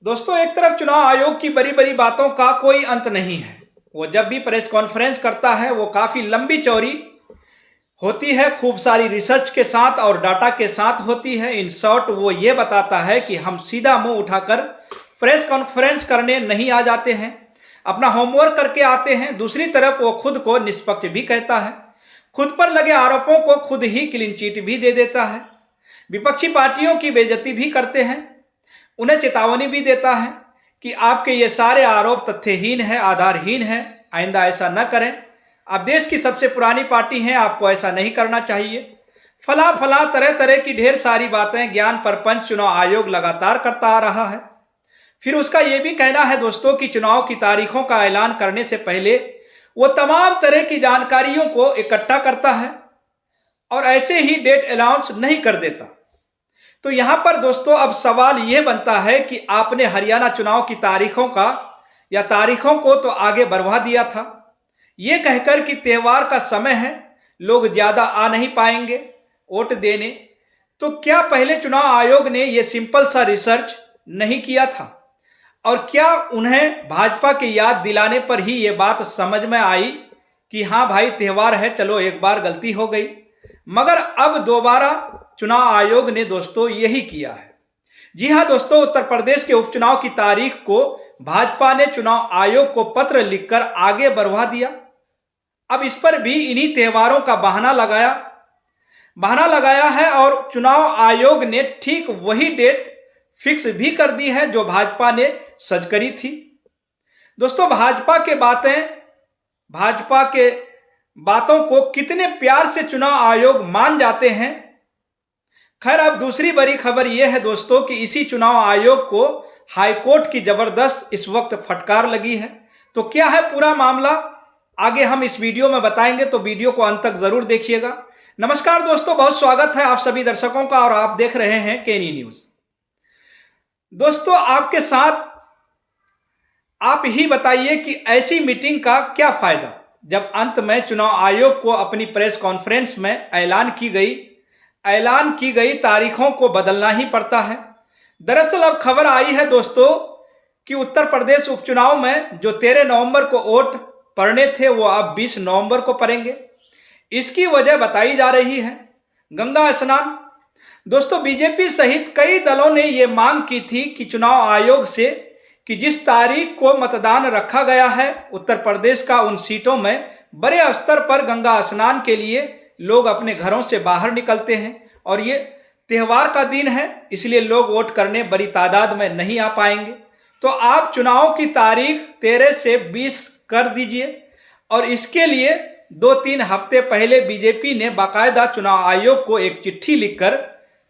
दोस्तों, एक तरफ चुनाव आयोग की बड़ी बड़ी बातों का कोई अंत नहीं है। वो जब भी प्रेस कॉन्फ्रेंस करता है वो काफ़ी लंबी चौड़ी होती है, खूब सारी रिसर्च के साथ और डाटा के साथ होती है। इन शॉर्ट वो ये बताता है कि हम सीधा मुंह उठाकर प्रेस कॉन्फ्रेंस करने नहीं आ जाते हैं, अपना होमवर्क करके आते हैं। दूसरी तरफ वो खुद को निष्पक्ष भी कहता है, खुद पर लगे आरोपों को खुद ही क्लीन चिट भी दे देता है, विपक्षी पार्टियों की बेइज्जती भी करते हैं, उन्हें चेतावनी भी देता है कि आपके ये सारे आरोप तथ्यहीन है, आधारहीन है, आइंदा ऐसा न करें। आप देश की सबसे पुरानी पार्टी हैं, आपको ऐसा नहीं करना चाहिए। फला फला तरह तरह की ढेर सारी बातें ज्ञान प्रपंच चुनाव आयोग लगातार करता आ रहा है। फिर उसका यह भी कहना है दोस्तों कि चुनाव की तारीखों का ऐलान करने से पहले वो तमाम तरह की जानकारियों को इकट्ठा करता है और ऐसे ही डेट अनाउंस नहीं कर देता। तो यहां पर दोस्तों अब सवाल यह बनता है कि आपने हरियाणा चुनाव की तारीखों का या तारीखों को तो आगे बढ़वा दिया था, ये कहकर कि त्यौहार का समय है, लोग ज्यादा आ नहीं पाएंगे वोट देने। तो क्या पहले चुनाव आयोग ने यह सिंपल सा रिसर्च नहीं किया था? और क्या उन्हें भाजपा की याद दिलाने पर ही ये बात समझ में आई कि हाँ भाई त्यौहार है, चलो एक बार गलती हो गई? मगर अब दोबारा चुनाव आयोग ने दोस्तों यही किया है। जी हाँ दोस्तों, उत्तर प्रदेश के उपचुनाव की तारीख को भाजपा ने चुनाव आयोग को पत्र लिखकर आगे बढ़वा दिया। अब इस पर भी इन्हीं त्योहारों का बहाना लगाया है और चुनाव आयोग ने ठीक वही डेट फिक्स भी कर दी है जो भाजपा ने सज करी थी। दोस्तों, भाजपा के बातों को कितने प्यार से चुनाव आयोग मान जाते हैं। खैर, अब दूसरी बड़ी खबर यह है दोस्तों कि इसी चुनाव आयोग को हाईकोर्ट की जबरदस्त इस वक्त फटकार लगी है। तो क्या है पूरा मामला, आगे हम इस वीडियो में बताएंगे, तो वीडियो को अंत तक जरूर देखिएगा। नमस्कार दोस्तों, बहुत स्वागत है आप सभी दर्शकों का और आप देख रहे हैं केनी न्यूज। दोस्तों, आपके साथ आप ही बताइए कि ऐसी मीटिंग का क्या फायदा जब अंत में चुनाव आयोग को अपनी प्रेस कॉन्फ्रेंस में ऐलान की गई तारीखों को बदलना ही पड़ता है। दरअसल अब खबर आई है दोस्तों कि उत्तर प्रदेश उपचुनाव में जो 13 नवंबर को वोट पड़ने थे वो अब 20 नवंबर को पड़ेंगे। इसकी वजह बताई जा रही है गंगा स्नान। दोस्तों, बीजेपी सहित कई दलों ने ये मांग की थी कि चुनाव आयोग से कि जिस तारीख को मतदान रखा गया है उत्तर प्रदेश का, उन सीटों में बड़े स्तर पर गंगा स्नान के लिए लोग अपने घरों से बाहर निकलते हैं और ये त्यौहार का दिन है, इसलिए लोग वोट करने बड़ी तादाद में नहीं आ पाएंगे। तो आप चुनाव की तारीख 13 से 20 कर दीजिए। और इसके लिए 2-3 हफ्ते पहले बीजेपी ने बाकायदा चुनाव आयोग को एक चिट्ठी लिखकर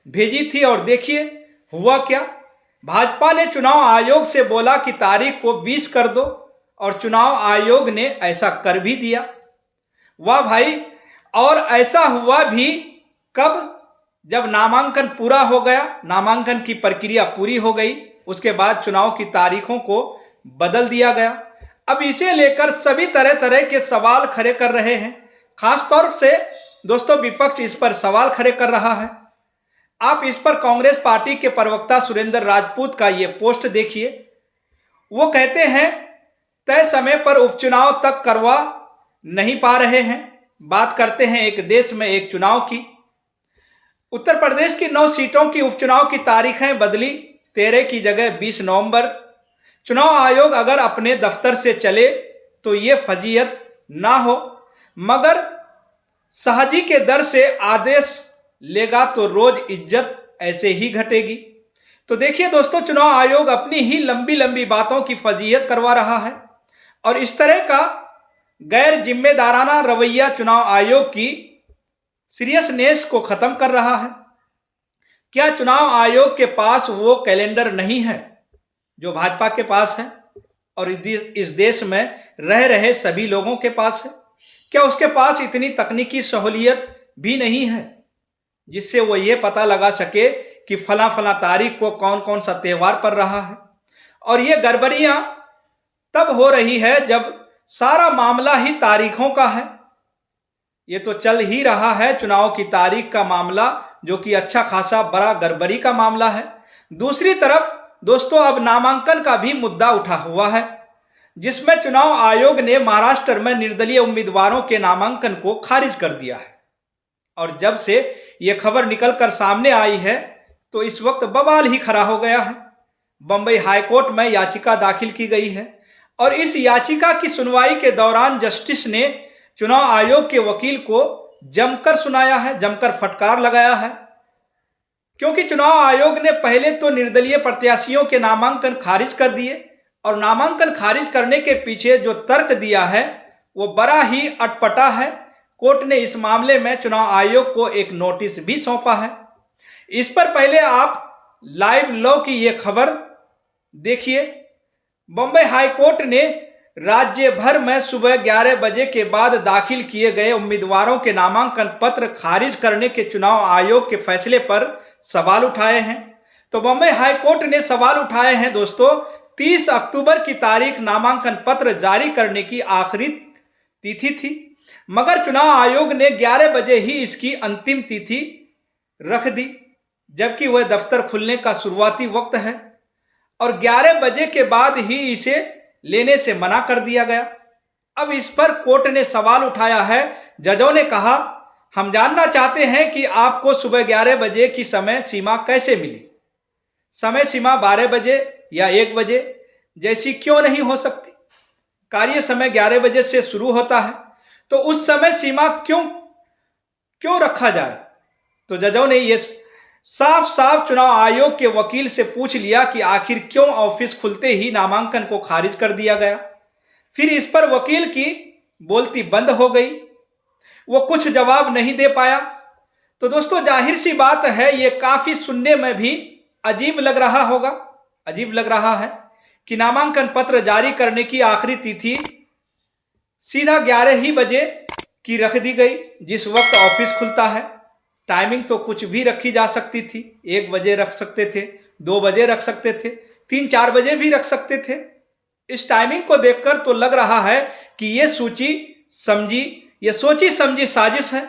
भेजी थी और देखिए हुआ क्या। भाजपा ने चुनाव आयोग से बोला कि तारीख को 20 कर दो और चुनाव आयोग ने ऐसा कर भी दिया। वाह भाई! और ऐसा हुआ भी कब? जब नामांकन पूरा हो गया, नामांकन की प्रक्रिया पूरी हो गई, उसके बाद चुनाव की तारीखों को बदल दिया गया। अब इसे लेकर सभी तरह तरह के सवाल खड़े कर रहे हैं। खासतौर से दोस्तों विपक्ष इस पर सवाल खड़े कर रहा है। आप इस पर कांग्रेस पार्टी के प्रवक्ता सुरेंद्र राजपूत का ये पोस्ट देखिए। वो कहते हैं तय समय पर उपचुनाव तक करवा नहीं पा रहे हैं। बात करते हैं एक देश में एक चुनाव की। उत्तर प्रदेश की 9 सीटों की उपचुनाव की तारीखें बदली, 13 की जगह 20 नवंबर। चुनाव आयोग अगर अपने दफ्तर से चले तो ये फजीयत ना हो, मगर शाहजी के दर से आदेश लेगा तो रोज इज्जत ऐसे ही घटेगी। तो देखिए दोस्तों, चुनाव आयोग अपनी ही लंबी लंबी बातों की फजीयत करवा रहा है और इस तरह का गैर जिम्मेदाराना रवैया चुनाव आयोग की सीरियसनेस को खत्म कर रहा है। क्या चुनाव आयोग के पास वो कैलेंडर नहीं है जो भाजपा के पास है और इस देश में रह रहे सभी लोगों के पास है? क्या उसके पास इतनी तकनीकी सहूलियत भी नहीं है जिससे वो ये पता लगा सके कि फला फला तारीख को कौन कौन सा त्यौहार पड़ रहा है? और ये गड़बड़ियां तब हो रही है जब सारा मामला ही तारीखों का है। ये तो चल ही रहा है चुनाव की तारीख का मामला, जो कि अच्छा खासा बड़ा गड़बड़ी का मामला है। दूसरी तरफ दोस्तों अब नामांकन का भी मुद्दा उठा हुआ है, जिसमें चुनाव आयोग ने महाराष्ट्र में निर्दलीय उम्मीदवारों के नामांकन को खारिज कर दिया है। और जब से यह खबर निकलकर सामने आई है तो इस वक्त बवाल ही खड़ा हो गया है। बंबई हाईकोर्ट में याचिका दाखिल की गई है और इस याचिका की सुनवाई के दौरान जस्टिस ने चुनाव आयोग के वकील को जमकर सुनाया है, जमकर फटकार लगाया है। क्योंकि चुनाव आयोग ने पहले तो निर्दलीय प्रत्याशियों के नामांकन खारिज कर दिए और नामांकन खारिज करने के पीछे जो तर्क दिया है वो बड़ा ही अटपटा है। कोर्ट ने इस मामले में चुनाव आयोग को एक नोटिस भी सौंपा है। इस पर पहले आप लाइव लॉ की ये खबर देखिए। बंबई हाईकोर्ट ने राज्य भर में सुबह 11 बजे के बाद दाखिल किए गए उम्मीदवारों के नामांकन पत्र खारिज करने के चुनाव आयोग के फैसले पर सवाल उठाए हैं। तो बंबई हाईकोर्ट ने सवाल उठाए हैं दोस्तों, 30 अक्टूबर की तारीख नामांकन पत्र जारी करने की आखिरी तिथि थी, मगर चुनाव आयोग ने 11 बजे ही इसकी अंतिम तिथि रख दी, जबकि वह दफ्तर खुलने का शुरुआती वक्त है और 11 बजे के बाद ही इसे लेने से मना कर दिया गया। अब इस पर कोर्ट ने सवाल उठाया है। जजों ने कहा, हम जानना चाहते हैं कि आपको सुबह 11 बजे की समय सीमा कैसे मिली। समय सीमा 12 बजे या 1 बजे जैसी क्यों नहीं हो सकती? कार्य समय 11 बजे से शुरू होता है, तो उस समय सीमा क्यों रखा जाए? तो जजों ने ये साफ साफ चुनाव आयोग के वकील से पूछ लिया कि आखिर क्यों ऑफिस खुलते ही नामांकन को खारिज कर दिया गया। फिर इस पर वकील की बोलती बंद हो गई, वो कुछ जवाब नहीं दे पाया। तो दोस्तों जाहिर सी बात है, ये काफी सुनने में भी अजीब लग रहा होगा, अजीब लग रहा है कि नामांकन पत्र जारी करने की आखिरी तिथि सीधा 11 ही बजे की रख दी गई, जिस वक्त ऑफिस खुलता है। टाइमिंग तो कुछ भी रखी जा सकती थी, 1 बजे रख सकते थे, 2 बजे रख सकते थे, 3-4 बजे भी रख सकते थे। इस टाइमिंग को देखकर तो लग रहा है कि ये सोची समझी साजिश है।